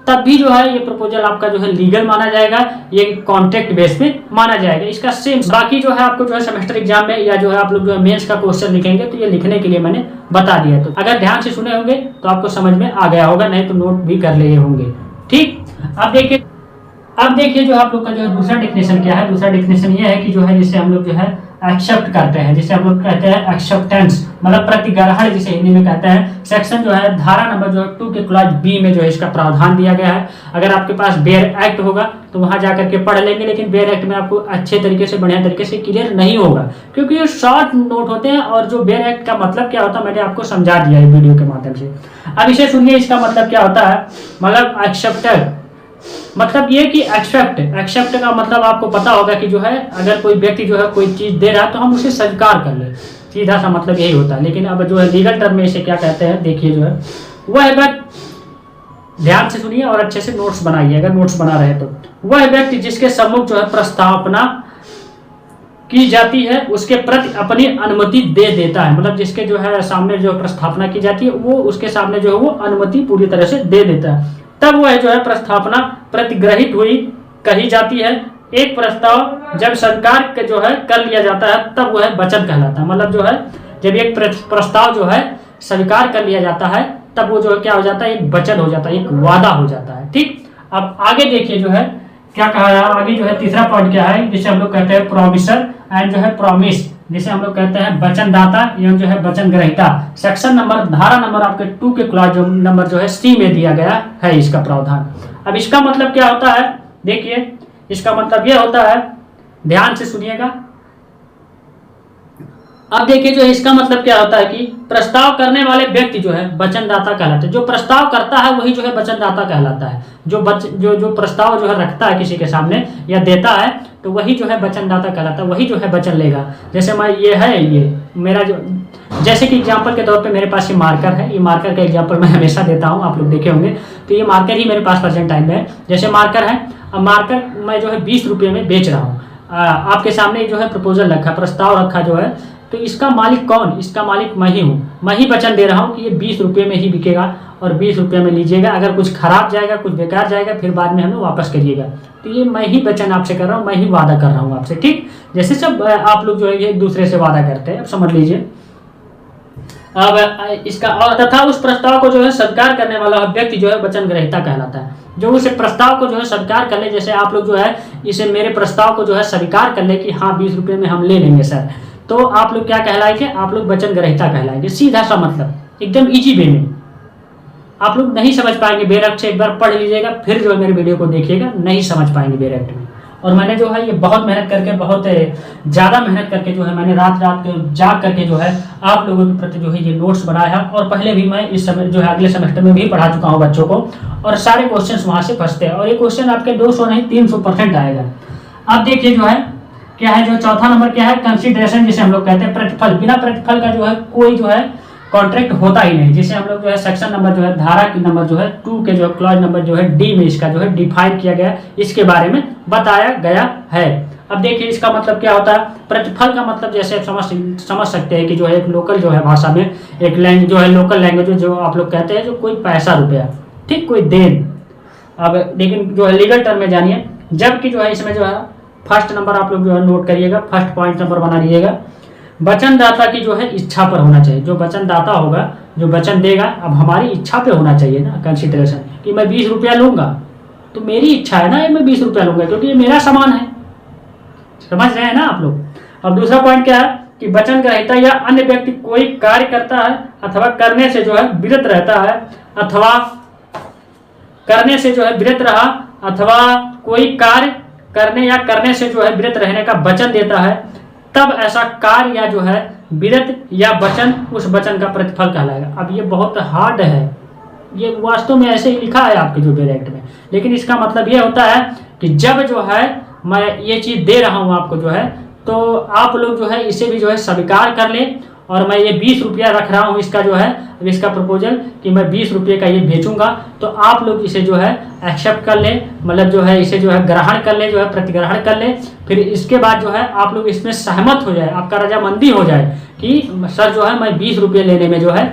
तब भी जो है ये प्रपोजल आपका जो है लीगल माना जाएगा, ये कॉन्ट्रैक्ट बेस पे माना जाएगा। इसका सेम बाकी जो है आपको जो है सेमेस्टर एग्जाम में या जो है आप लोग जो है मेंस का क्वेश्चन लिखेंगे तो ये लिखने के लिए मैंने बता दिया। तो अगर ध्यान से सुने होंगे तो आपको समझ में आ गया होगा, नहीं तो नोट भी कर लिए होंगे। ठीक, अब देखिए जो आप लोग का जो है दूसरा डेफिनेशन क्या है। दूसरा डेफिनेशन ये है कि जो है जिसे हम लोग जो है एक्सेप्ट करते हैं, जिसे हम लोग कहते हैं एक्सेप्टेंस, मतलब प्रतिग्रहण जिसे हिंदी में कहते हैं। सेक्शन जो है धारा नंबर जो है 2 के क्लॉज बी में जो है इसका प्रावधान दिया गया है। अगर आपके पास बेयर एक्ट होगा तो वहां जाकर के पढ़ लेंगे, लेकिन बेयर एक्ट में आपको अच्छे तरीके से बढ़िया तरीके से क्लियर नहीं होगा क्योंकि ये शॉर्ट नोट होते हैं। और जो बेयर एक्ट का मतलब क्या होता है मैंने आपको समझा दिया है वीडियो के माध्यम से। अब इसे सुनिए, इसका मतलब क्या होता है। मतलब एक्सेप्टर मतलब ये कि एक्सेप्ट का मतलब आपको पता होगा कि जो है अगर कोई व्यक्ति जो है कोई चीज दे रहा है तो हम उसे स्वीकार कर ले, सीधा सा मतलब यही होता है। लेकिन अब जो है लीगल टर्म में इसे क्या कहते हैं देखिए जो है वह व्यक्ति, ध्यान से सुनिए और अच्छे से नोट्स बनाइए अगर नोट्स बना रहे तो। वह व्यक्ति जिसके सम्मुख जो है प्रस्तावना की जाती है उसके प्रति अपनी अनुमति दे देता है। मतलब जिसके जो है सामने जो प्रस्तावना की जाती है वो उसके सामने जो है वो अनुमति पूरी तरह से दे देता है, तब वह जो है प्रस्तावना प्रतिग्रहित हुई कही जाती है। एक प्रस्ताव जब स्वीकार जो है कर लिया जाता है तब वह वचन कहलाता है। मतलब जो है जब एक प्रस्ताव जो है स्वीकार कर लिया जाता है तब वो जो है क्या हो जाता है, एक वचन हो जाता है, एक वादा हो जाता है। ठीक, अब आगे देखिए जो है क्या कहा है। आगे जो है तीसरा पॉइंट क्या है, जिसे हम लोग कहते हैं प्रोमिसर एंड जो है प्रोमिस, जिसे हम लोग कहते हैं वचनदाता एवं जो है वचन ग्रहीता। सेक्शन नंबर धारा नंबर आपके 2 के क्लॉज नंबर जो है सी में दिया गया है इसका प्रावधान। अब इसका मतलब क्या होता है देखिए, इसका मतलब यह होता है, ध्यान से सुनिएगा। अब देखिए जो इसका मतलब क्या होता है कि प्रस्ताव करने वाले व्यक्ति जो है वचनदाता कहलाते हैं। जो प्रस्ताव करता है वही जो है वचनदाता कहलाता है। जो प्रस्ताव जो है रखता है किसी के सामने या देता है तो वही जो है वचनदाता कहलाता है, वही जो है वचन लेगा। जैसे मैं ये मेरा जो, जैसे कि एग्जांपल के तौर पे मेरे पास ये मार्कर है, ये मार्कर का एग्जांपल मैं हमेशा देता हूँ, आप लोग देखे होंगे। तो ये मार्कर ही मेरे पास प्रेजेंट टाइम में है। जैसे मार्कर है, अब मार्कर मैं जो है 20 रुपये में बेच रहा हूँ। आपके सामने जो है प्रपोजल रखा, प्रस्ताव रखा जो है, तो इसका मालिक कौन, इसका मालिक मैं ही हूँ। मैं ही वचन दे रहा हूँ कि ये 20 रुपये में ही बिकेगा और 20 रुपये में लीजिएगा। अगर कुछ खराब जाएगा, कुछ बेकार जाएगा, फिर बाद में हमें वापस करिएगा। तो ये मैं ही वचन आपसे कर रहा हूँ, मैं ही वादा कर रहा हूँ आपसे। ठीक, जैसे सब आप लोग जो है एक दूसरे से वादा करते हैं, अब समझ लीजिए। अब इसका तथा उस प्रस्ताव को जो है स्वीकार करने वाला व्यक्ति जो है वचन ग्रहीता कहलाता है। जो उस प्रस्ताव को जो है स्वीकार कर ले, जैसे आप लोग जो है इसे मेरे प्रस्ताव को जो है स्वीकार कर ले कि हाँ 20 रुपये में हम ले लेंगे सर, तो आप लोग क्या कहलाएंगे, आप लोग वचन ग्रहीता कहलाएंगे। सीधा सा मतलब एकदम इजी वे में। आप लोग नहीं समझ पाएंगे बेयर एक्ट से, एक बार पढ़ लीजिएगा फिर जो है मेरे वीडियो को देखिएगा, नहीं समझ पाएंगे बेयर एक्ट में। और मैंने जो है ये बहुत मेहनत करके, बहुत ज़्यादा मेहनत करके जो है मैंने रात जाग करके जो है आप लोगों के प्रति जो है ये नोट्स बनाया है। और पहले भी मैं इस समय जो है अगले सेमेस्टर में भी पढ़ा चुका हूँ बच्चों को, और सारे क्वेश्चन वहाँ से फंसते हैं। और ये क्वेश्चन आपके 200 नहीं 300% आएगा। अब देखिए जो है क्या है, जो चौथा नंबर क्या है, कंसिडरेशन, जिसे हम लोग कहते हैं प्रतिफल। बिना प्रतिफल का जो है कोई जो है कॉन्ट्रैक्ट होता ही नहीं। जिसे हम लोग जो है सेक्शन नंबर जो है धारा की नंबर जो है 2 के जो क्लॉज नंबर जो है डी में इसका जो है डिफाइन किया गया, इसके बारे में बताया गया है। अब देखिए इसका मतलब क्या होता है। प्रतिफल का मतलब जैसे आप समझ सकते हैं कि जो है एक लोकल जो है भाषा में एक लैंग्वेज जो है, लोकल लैंग्वेज जो आप लोग कहते हैं, जो कोई पैसा रुपया, ठीक, कोई देन। अब लेकिन जो है लीगल टर्म में जानिए, जबकि जो है इसमें जो है फर्स्ट नंबर आप लोग जो है नोट करिएगा, फर्स्ट पॉइंट नंबर बना लीजिएगा, वचनदाता की जो है इच्छा पर होना चाहिए। जो वचनदाता होगा, जो वचन देगा, अब हमारी इच्छा पे होना चाहिए ना कंसिडरेशन, कि मैं 20 रुपया लूंगा तो मेरी इच्छा है ना मैं 20 रुपया लूंगा क्योंकि ये मेरा सामान है। समझ रहे हैं ना आप लोग। अब दूसरा पॉइंट क्या है कि वचन ग्रहीता या अन्य व्यक्ति कोई कार्य करता है अथवा करने से जो है विरत रहता है, अथवा करने से जो है विरत रहा, अथवा कोई कार्य करने या करने से जो है विरत रहने का वचन देता है, तब ऐसा कार्य या जो है विरत या वचन उस वचन का प्रतिफल कहलाएगा। अब ये बहुत हार्ड है, ये वास्तव में ऐसे ही लिखा है आपके जो बेयर एक्ट में, लेकिन इसका मतलब ये होता है कि जब जो है मैं ये चीज़ दे रहा हूँ आपको जो है, तो आप लोग जो है इसे भी जो है स्वीकार कर ले। और मैं ये 20 रुपया रख रहा हूँ इसका जो है इसका प्रपोजल कि मैं 20 रुपये का ये बेचूंगा, तो आप लोग इसे जो है एक्सेप्ट कर ले, मतलब जो है इसे जो है ग्रहण कर ले, जो है प्रतिग्रहण कर ले। फिर इसके बाद जो है आप लोग इसमें सहमत हो जाए, आपका रजामंदी हो जाए कि सर जो है मैं 20 रुपये लेने में जो है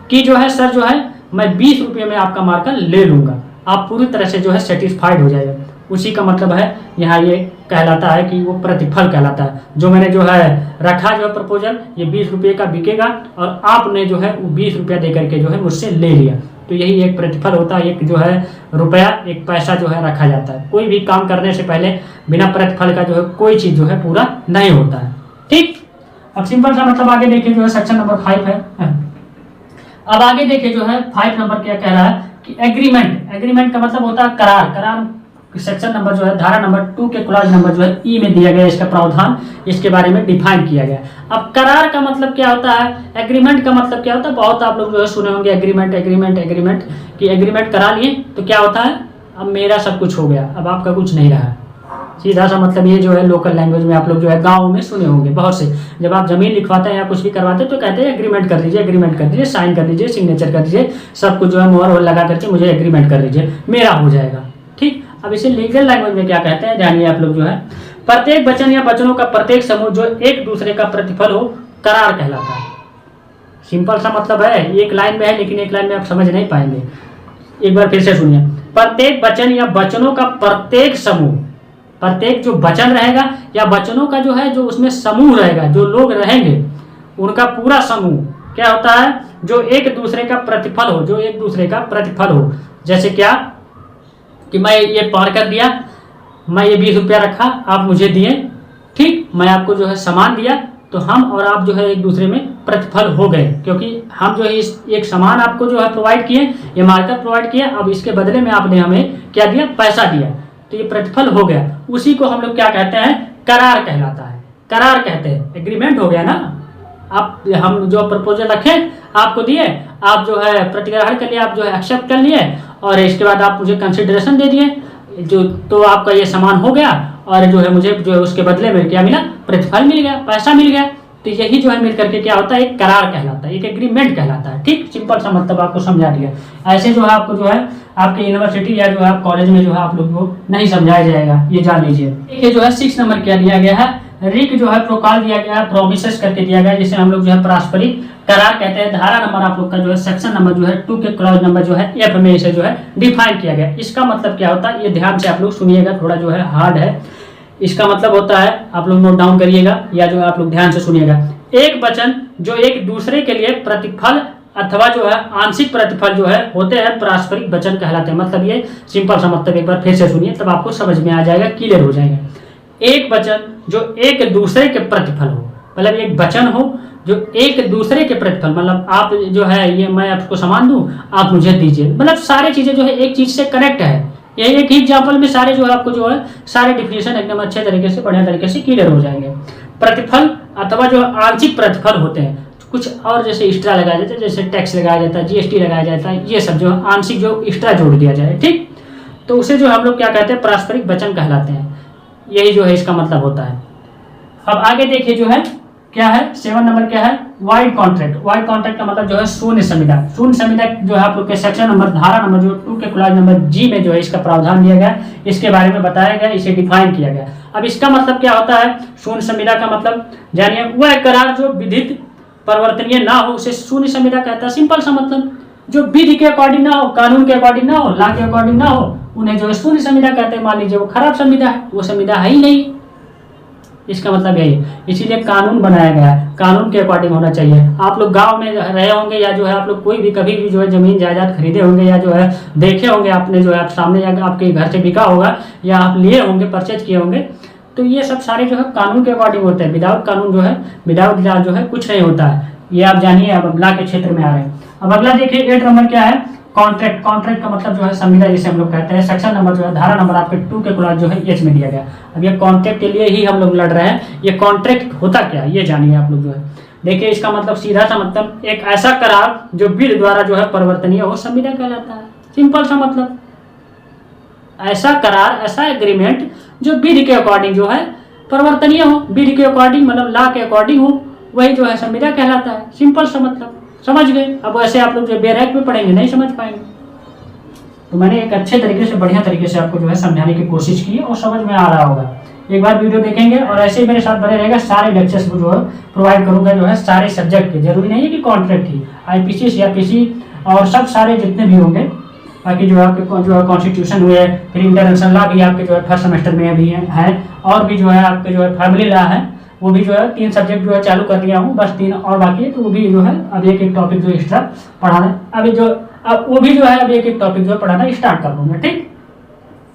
कि जो है सर जो है मैं 20 रुपये में आपका मार्कर ले लूँगा। आप पूरी तरह से जो है सेटिस्फाइड हो जाएगा। उसी का मतलब है यहाँ ये कहलाता है कि वो प्रतिफल कहलाता है। जो मैंने जो है रखा जो है प्रपोजल, ये 20 रुपये का बिकेगा और आपने जो है वो 20 रुपया दे करके जो है मुझसे ले लिया, तो यही एक प्रतिफल होता है। एक जो है रुपया, एक पैसा जो है रखा जाता है। कोई भी काम करने से पहले बिना प्रतिफल का जो है कोई चीज़ जो है पूरा नहीं होता है। ठीक, अब सिंपल सा मतलब आगे देखिए जो है सेक्शन नंबर 5 है। अब आगे देखिए जो है 5 नंबर क्या कह रहा है कि एग्रीमेंट। एग्रीमेंट का मतलब होता है करार। करार सेक्शन नंबर जो है धारा नंबर 2 के क्लॉज नंबर जो है ई में दिया गया, इसका प्रावधान इसके बारे में डिफाइन किया गया। अब करार का मतलब क्या होता है, एग्रीमेंट का मतलब क्या होता है, बहुत आप लोग जो है सुने होंगे एग्रीमेंट एग्रीमेंट एग्रीमेंट, कि एग्रीमेंट करा लिए तो क्या होता है, अब मेरा सब कुछ हो गया, अब आपका कुछ नहीं रहा। सीधा सा मतलब ये जो है लोकल लैंग्वेज में आप लोग जो है गाँव में सुने होंगे बहुत से, जब आप जमीन लिखवाते हैं या कुछ भी करवाते हैं तो कहते हैं एग्रीमेंट कर दीजिए, एग्रीमेंट कर दीजिए, साइन कर दीजिए, सिग्नेचर कर दीजिए, सब कुछ जो है मोहर लगा करके मुझे एग्रीमेंट कर दीजिए, मेरा हो जाएगा। ठीक, अब इसे लीगल लैंग्वेज में क्या कहते हैं जानिए आप लोग जो है, प्रत्येक वचन या वचनों का प्रत्येक समूह जो एक दूसरे का प्रतिफल हो करार कहलाता है। सिंपल सा मतलब है, एक लाइन में है लेकिन एक लाइन में आप समझ नहीं पाएंगे, एक बार फिर से सुनिए। प्रत्येक वचन या वचनों का प्रत्येक समूह, प्रत्येक जो वचन रहेगा या वचनों का जो है जो उसमें समूह रहेगा, जो लोग रहेंगे उनका पूरा समूह क्या होता है, जो एक दूसरे का प्रतिफल हो, जो एक दूसरे का प्रतिफल हो। जैसे क्या कि मैं ये पार कर दिया, मैं ये 20 रुपया रखा, आप मुझे दिए, ठीक, मैं आपको जो है सामान दिया, तो हम और आप जो है एक दूसरे में प्रतिफल हो गए, क्योंकि हम जो है इस एक सामान आपको जो है प्रोवाइड किए, ये मार्केट प्रोवाइड किया, अब इसके बदले में आपने हमें क्या दिया, पैसा दिया, तो ये प्रतिफल हो गया। उसी को हम लोग क्या कहते हैं, करार कहलाता है। करार कहते हैं, एग्रीमेंट हो गया ना। आप हम जो प्रपोजल रखे आपको दिए, आप जो है प्रतिग्रहण के लिए आप जो है एक्सेप्ट कर लिए और इसके बाद आप मुझे कंसिडरेशन दे दिए, जो तो आपका ये सामान हो गया और जो है मुझे जो है उसके बदले में क्या मिला, प्रतिफल मिल गया, पैसा मिल गया। तो यही जो है मिल करके क्या होता है, एक करार कहलाता है, एक एग्रीमेंट कहलाता है। ठीक, सिंपल सा मतलब आपको समझा दिया। ऐसे जो है आपको जो है आपके यूनिवर्सिटी या जो है आप कॉलेज में जो है आप लोग को नहीं समझाया जाएगा, ये जान लीजिए। देखिए जो है 6 नंबर क्या दिया गया है, रिक जो है प्रोकॉल दिया गया है, प्रोमिसेस करके दिया गया है, जिसे हम लोग जो है पारस्परिक करार कहते हैं। धारा नंबर आप लोग का जो है सेक्शन नंबर जो है 2 के क्लॉज नंबर जो है F में इसे जो है डिफाइन किया गया। इसका मतलब क्या होता है, ये ध्यान से आप लोग सुनिएगा, थोड़ा जो है हार्ड है। इसका मतलब होता है, आप लोग नोट डाउन करिएगा या जो है आप लोग ध्यान से सुनिएगा, एक वचन जो एक दूसरे के लिए प्रतिफल अथवा जो है आंशिक प्रतिफल जो है होते हैं पारस्परिक वचन कहलाते हैं। मतलब ये सिंपल सा मतलब एक बार फिर से सुनिए, तब आपको समझ में आ जाएगा, क्लियर हो जाएगा। एक वचन जो एक दूसरे के प्रतिफल हो, मतलब एक वचन हो जो एक दूसरे के प्रतिफल, मतलब आप जो है ये मैं आपको सामान दूं, आप मुझे दीजिए, मतलब सारी चीजें जो है एक चीज से कनेक्ट है। ये एक ही एग्जाम्पल में सारे जो है आपको जो है सारे डिफिनेशन एकदम अच्छे तरीके से बढ़िया तरीके से क्लियर हो जाएंगे। प्रतिफल अथवा जो आंशिक प्रतिफल होते हैं, कुछ और जैसे एक्स्ट्रा लगाया जाता है, जैसे टैक्स लगाया जाता है, जीएसटी लगाया जाता है, ये सब जो आंशिक जो एक्स्ट्रा जोड़ दिया जाए, ठीक, तो उसे जो हम लोग क्या कहते हैं, पारस्परिक वचन कहलाते हैं। यही जो है इसका मतलब होता है। अब आगे देखिए जो है क्या है, 7 नंबर क्या है, वाइड कॉन्ट्रैक्ट। वाइड कॉन्ट्रैक्ट का मतलब जो है शून्य संविदा। शून्य संविदा जो है आप लोग के सेक्शन नंबर धारा नंबर जो 2 के क्लॉज नंबर G में जो है इसका प्रावधान दिया गया, इसके बारे में बताया गया, इसे डिफाइन किया गया। अब इसका मतलब क्या होता है, शून्य संविदा का मतलब जानिए, वह करार जो विधित परिवर्तनीय ना हो उसे शून्य संविदा कहता है। सिंपल सा मतलब जो विधि के अकॉर्डिंग ना हो, कानून के अकॉर्डिंग ना हो, लॉ के अकॉर्डिंग ना हो, उन्हें जो है शून्य संविदा कहते हैं। मान लीजिए वो खराब संविदा है, वो संविदा है ही नहीं, इसका मतलब यही है। इसीलिए कानून बनाया गया है, कानून के अकॉर्डिंग होना चाहिए। आप लोग गांव में रहे होंगे या जो है आप लोग कोई भी कभी भी जो है जमीन जायदाद खरीदे होंगे या जो है देखे होंगे, आपने जो है आप सामने या आपके घर से बिका होगा या आप लिए होंगे, परचेज किए होंगे, तो ये सब सारे जो है कानून के अकॉर्डिंग होते हैं। विदाउट कानून जो है, विदाउट लॉ जो है कुछ नहीं होता है। ये आप जानिए, अब लॉ के क्षेत्र में आ रहे हैं। अब अगला देखिए 8 नंबर क्या है, कॉन्ट्रैक्ट। कॉन्ट्रैक्ट का मतलब जो है संविदा जिसे हम लोग कहते हैं। सेक्शन नंबर जो है धारा नंबर आपके 2 के क्लॉज जो है H में दिया गया। अब ये कॉन्ट्रैक्ट के लिए ही हम लोग लड़ रहे हैं। ये कॉन्ट्रैक्ट होता क्या है ये जानिए आप लोग जो है। देखिए इसका मतलब सीधा सा मतलब एक ऐसा करार जो बिल द्वारा जो है परिवर्तनीय हो, संविदा कहलाता है। सिंपल सा मतलब ऐसा करार, ऐसा एग्रीमेंट जो बिल के अकॉर्डिंग जो है परिवर्तनीय हो, बिल के अकॉर्डिंग मतलब लॉ के अकॉर्डिंग हो, वही जो है संविदा कहलाता है। सिंपल सा मतलब समझ गए। अब वैसे आप लोग जो बेरैक में पढ़ेंगे नहीं समझ पाएंगे, तो मैंने एक अच्छे तरीके से बढ़िया तरीके से आपको जो है समझाने की कोशिश की और समझ में आ रहा होगा। एक बार वीडियो देखेंगे और ऐसे ही मेरे साथ बने रहेगा। सारे लेक्चर्स को जो है प्रोवाइड करूंगा जो है सारे सब्जेक्ट के, जरूरी नहीं है कि कॉन्ट्रैक्ट ही, IPC CRPC और सब सारे जितने भी होंगे बाकी जो है आपके जो है कॉन्स्टिट्यूशन हुए, फिर इंटरनेशनल लॉ भी आपके जो है फर्स्ट सेमेस्टर में भी है, और भी जो है आपके जो है फैमिली लॉ है, वो भी जो है 3 सब्जेक्ट जो है चालू कर लिया हूँ, बस 3 और बाकी है, तो वो भी जो है अब एक टॉपिक जो एक्स्ट्रा पढ़ाना अभी जो अब वो भी जो है अब एक टॉपिक जो है पढ़ाना स्टार्ट कर दूंगा। ठीक,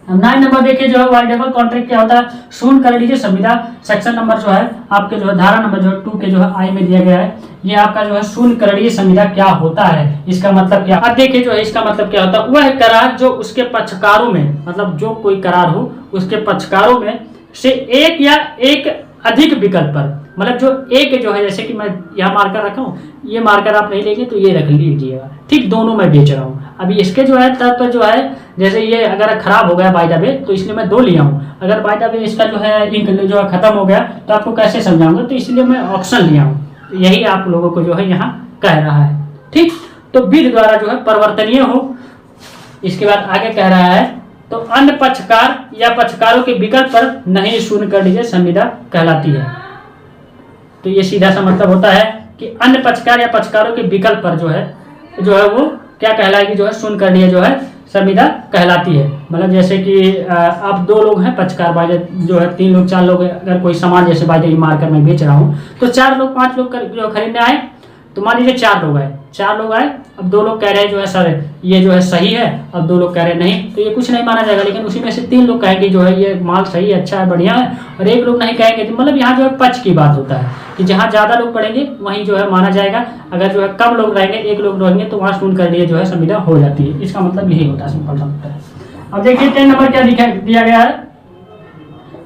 9 नंबर देखिए जो है वाइडेबल कॉन्ट्रैक्ट क्या होता है, सुन कर लीजिए संविदा सेक्शन नंबर जो है आपके जो है धारा नंबर जो है 2 के जो है आई में दिया गया है, ये आपका जो है सुन करणीय संविदा क्या होता है, इसका मतलब क्या। अब देखिए जो है इसका मतलब क्या होता है, वह करार जो उसके पक्षकारों में, मतलब जो कोई करार हो उसके पक्षकारों में से एक या एक अधिक विकल्प पर, मतलब जो एक जो है, जैसे कि मैं यहाँ मार्कर रखा हूँ, ये मार्कर आप नहीं लेंगे तो ये रख लीजिएगा। ठीक, दोनों मैं बेच रहा हूँ। अभी इसके जो है तत्व जो है, जैसे ये अगर खराब हो गया बाय द वे तो इसलिए मैं 2 लिया हूँ, अगर बाय द वे इसका जो है इंक जो है खत्म हो गया तो आपको कैसे समझाऊंगा, तो इसलिए मैं ऑप्शन लिया हूँ। यही आप लोगों को जो है यहाँ कह रहा है। ठीक, तो विधि द्वारा जो है परिवर्तनीय हो। इसके बाद आगे कह रहा है तो अन्य पक्षकार या पक्षकारों के विकल्प पर नहीं सुन कर लीजिए संविदा कहलाती है। तो ये सीधा सा मतलब होता है कि अन्य पक्षकार या पक्षकारों के विकल्प पर जो है वो क्या कहलाएगी, जो है सुन कर लिए जो है संविदा कहलाती है। मतलब जैसे कि आप 2 लोग हैं पक्षकार, बाय जो है 3 लोग 4 लोग, अगर कोई सामान जैसे बाय द मार्कर में बेच रहा हूँ तो 4 लोग 5 लोग जो खरीदने आए, तो मान लीजिए 4 लोग आए, अब 2 लोग कह रहे हैं जो है सर ये जो है सही है, अब 2 लोग कह रहे हैं नहीं, तो ये कुछ नहीं माना जाएगा। लेकिन उसी में से 3 लोग कहेंगे जो है ये माल सही है, अच्छा है, बढ़िया है, और 1 लोग नहीं कहेंगे। तो मतलब यहाँ जो है पक्ष की बात होता है कि जहाँ ज़्यादा लोग पढ़ेंगे वहीं जो है माना जाएगा, अगर जो है कम लोग रहेंगे, 1 लोग रहेंगे, तो वहाँ सुन कर लिए जो है संविदा हो जाती है। इसका मतलब यही होता है, सिंपल सा होता है। अब देखिए 10 नंबर क्या दिया गया है,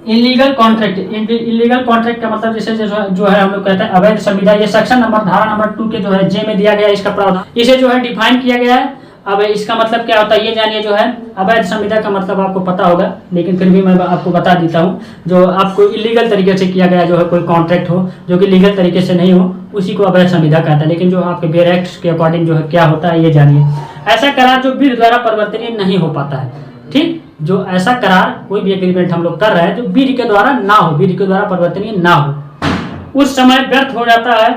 इलीगल कॉन्ट्रैक्ट। इलीगल कॉन्ट्रैक्ट का मतलब जैसे जो है हम लोग कहते हैं अवैध संविदा, ये सेक्शन नंबर धारा नंबर 2 के जो है जे में दिया गया है, इसका प्रावधान इसे जो है डिफाइन किया गया है। अब इसका मतलब क्या होता है ये जानिए। जो है अवैध संविदा का मतलब आपको पता होगा, लेकिन फिर भी मैं आपको बता देता हूँ। जो आपको इलीगल तरीके से किया गया जो है कोई कॉन्ट्रैक्ट हो जो कि लीगल तरीके से नहीं हो, उसी को अवैध संविदा कहता है। लेकिन जो आपके बेयर एक्ट के अकॉर्डिंग जो है क्या होता है ये जानिए। ऐसा करार जो विधि द्वारा परिवर्तनीय नहीं हो पाता है। ठीक, जो ऐसा करार कोई भी एग्रीमेंट हम लोग कर रहे हैं जो विधि के द्वारा ना हो, विधि के द्वारा परिवर्तनीय ना हो, उस समय व्यर्थ हो जाता है।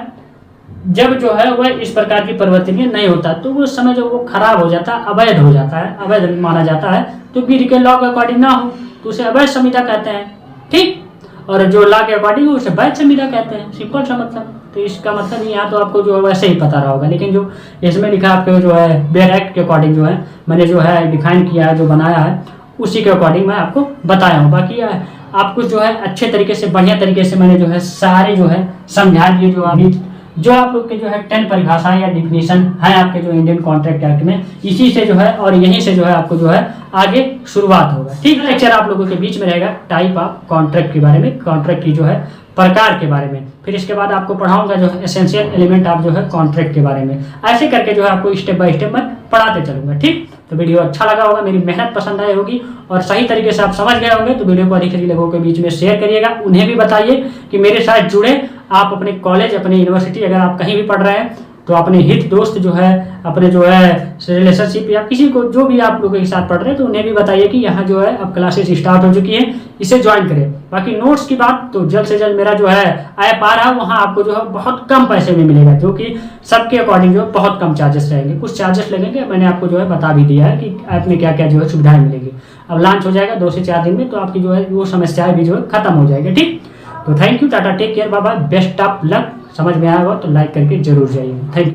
जब जो है वह इस प्रकार की परिवर्तनीय नहीं होता तो उस समय जब वो खराब हो जाता है, अवैध हो जाता है, अवैध माना जाता है, तो विधि के लॉ के अकॉर्डिंग ना हो तो उसे अवैध संविदा कहते हैं। ठीक, और जो लॉ के अकॉर्डिंग उसे वैध संविदा कहते हैं। सिंपल सा मतलब। तो इसका मतलब यहाँ तो आपको जो है वैसे ही पता रहा होगा, लेकिन जो इसमें लिखा आपके जो है बेयर एक्ट के अकॉर्डिंग जो है मैंने जो है डिफाइन किया है, जो बनाया है, उसी के अकॉर्डिंग मैं आपको बताया हूँ। बाकी आपको जो है अच्छे तरीके से, बढ़िया तरीके से मैंने जो है सारे जो है समझा दिए। जो अभी जो आप लोग के जो है 10 परिभाषाएं या डिफिनीशन है आपके जो इंडियन कॉन्ट्रैक्ट एक्ट में, इसी से जो है और यहीं से जो है आपको जो है आगे शुरुआत होगा। ठीक, लेक्चर आप लोगों के बीच में रहेगा टाइप ऑफ कॉन्ट्रैक्ट के बारे में, कॉन्ट्रैक्ट की जो है प्रकार के बारे में। फिर इसके बाद आपको पढ़ाऊंगा जो है एसेंशियल एलिमेंट ऑफ जो है कॉन्ट्रैक्ट के बारे में। ऐसे करके जो है आपको स्टेप बाय स्टेप मैं पढ़ाते चलूंगा। ठीक, तो वीडियो अच्छा लगा होगा, मेरी मेहनत पसंद आई होगी और सही तरीके से आप समझ गए होंगे, तो वीडियो को अधिक से अधिक लोगों के बीच में शेयर करिएगा। उन्हें भी बताइए कि मेरे साथ जुड़े। आप अपने कॉलेज, अपने यूनिवर्सिटी, अगर आप कहीं भी पढ़ रहे हैं तो अपने हित दोस्त जो है, अपने जो है रिलेशनशिप या किसी को जो भी आप लोगों के साथ पढ़ रहे हैं, तो उन्हें भी बताइए कि यहाँ जो है अब क्लासेस स्टार्ट हो चुकी है, इसे ज्वाइन करें। बाकी नोट्स की बात तो जल्द से जल्द मेरा जो है ऐप आ रहा है, वहाँ आपको जो है बहुत कम पैसे में मिलेगा, जो कि सबके अकॉर्डिंग जो है बहुत कम चार्जेस रहेंगे। कुछ चार्जेस लगेंगे, मैंने आपको जो है बता भी दिया है कि ऐप में क्या क्या जो है सुविधाएं मिलेगी। अब लॉन्च हो जाएगा 2 से 4 दिन में, तो आपकी जो है वो समस्याएं भी जो है खत्म हो जाएगी। ठीक, तो thank you, tata, take care, bye bye, best of luck. समझ में आया हो तो लाइक करके जरूर जाइए। Thank you.